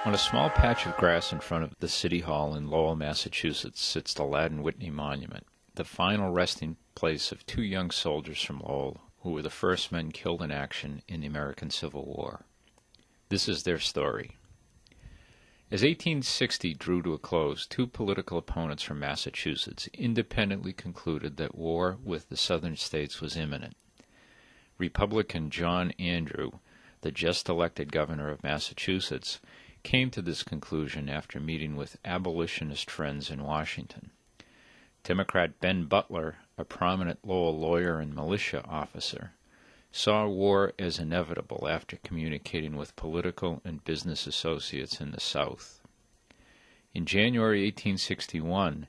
On a small patch of grass in front of the City Hall in Lowell, Massachusetts, sits the Ladd Whitney Monument, the final resting place of two young soldiers from Lowell who were the first men killed in action in the American Civil War. This is their story. As 1860 drew to a close, two political opponents from Massachusetts independently concluded that war with the southern states was imminent. Republican John Andrew, the just-elected governor of Massachusetts, came to this conclusion after meeting with abolitionist friends in Washington. Democrat Ben Butler, a prominent Lowell lawyer and militia officer, saw war as inevitable after communicating with political and business associates in the South. In January 1861,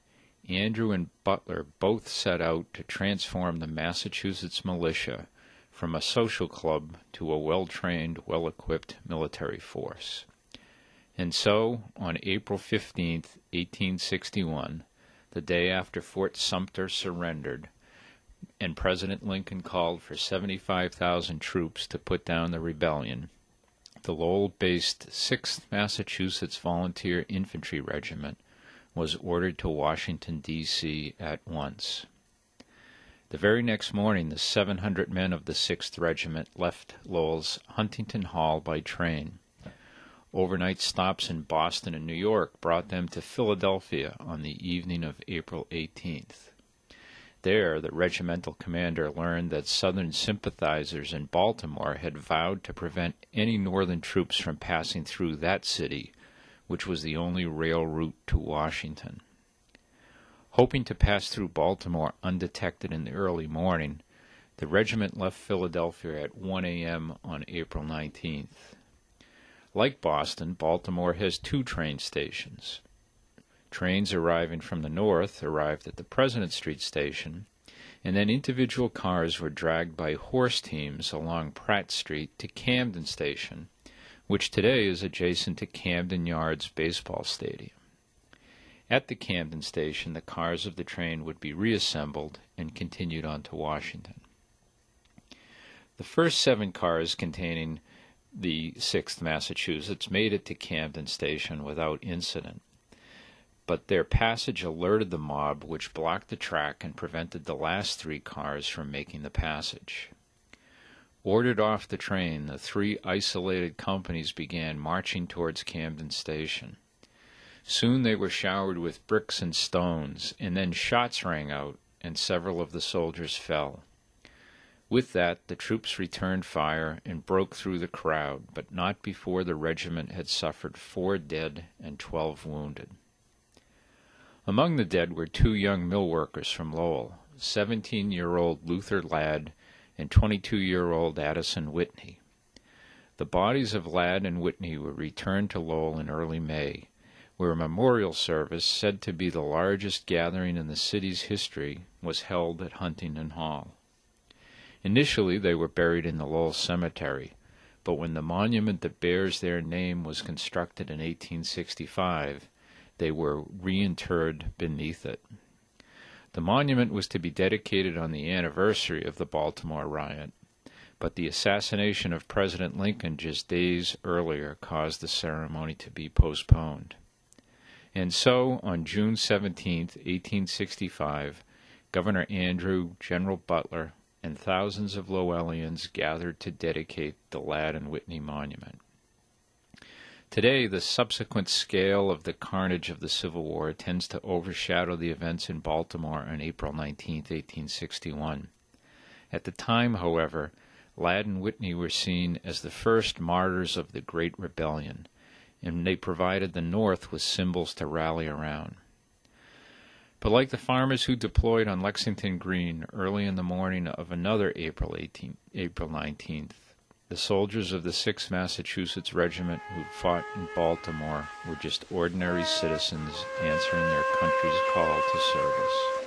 Andrew and Butler both set out to transform the Massachusetts militia from a social club to a well-trained, well-equipped military force. And so, on April 15, 1861, the day after Fort Sumter surrendered, and President Lincoln called for 75,000 troops to put down the rebellion, the Lowell-based 6th Massachusetts Volunteer Infantry Regiment was ordered to Washington, D.C. at once. The very next morning, the 700 men of the 6th Regiment left Lowell's Huntington Hall by train. Overnight stops in Boston and New York brought them to Philadelphia on the evening of April 18th. There, the regimental commander learned that Southern sympathizers in Baltimore had vowed to prevent any Northern troops from passing through that city, which was the only rail route to Washington. Hoping to pass through Baltimore undetected in the early morning, the regiment left Philadelphia at 1 a.m. on April 19th. Like Boston, Baltimore has two train stations. Trains arriving from the north arrived at the President Street station, and then individual cars were dragged by horse teams along Pratt Street to Camden Station, which today is adjacent to Camden Yards Baseball Stadium. At the Camden Station, the cars of the train would be reassembled and continued on to Washington. The first 7 cars containing the 6th Massachusetts made it to Camden Station without incident, but their passage alerted the mob, which blocked the track and prevented the last 3 cars from making the passage. Ordered off the train, the 3 isolated companies began marching towards Camden Station. Soon they were showered with bricks and stones, and then shots rang out, and several of the soldiers fell. With that, the troops returned fire and broke through the crowd, but not before the regiment had suffered 4 dead and 12 wounded. Among the dead were 2 young mill workers from Lowell, 17-year-old Luther Ladd and 22-year-old Addison Whitney. The bodies of Ladd and Whitney were returned to Lowell in early May, where a memorial service, said to be the largest gathering in the city's history, was held at Huntington Hall. Initially, they were buried in the Lowell Cemetery, but when the monument that bears their name was constructed in 1865, they were reinterred beneath it. The monument was to be dedicated on the anniversary of the Baltimore riot, but the assassination of President Lincoln just days earlier caused the ceremony to be postponed. And so, on June 17, 1865, Governor Andrew, General Butler, and thousands of Lowellians gathered to dedicate the Ladd and Whitney Monument. Today, the subsequent scale of the carnage of the Civil War tends to overshadow the events in Baltimore on April 19, 1861. At the time, however, Ladd and Whitney were seen as the first martyrs of the Great Rebellion, and they provided the North with symbols to rally around. But like the farmers who deployed on Lexington Green early in the morning of another April 19th, the soldiers of the 6th Massachusetts Regiment who fought in Baltimore were just ordinary citizens answering their country's call to service.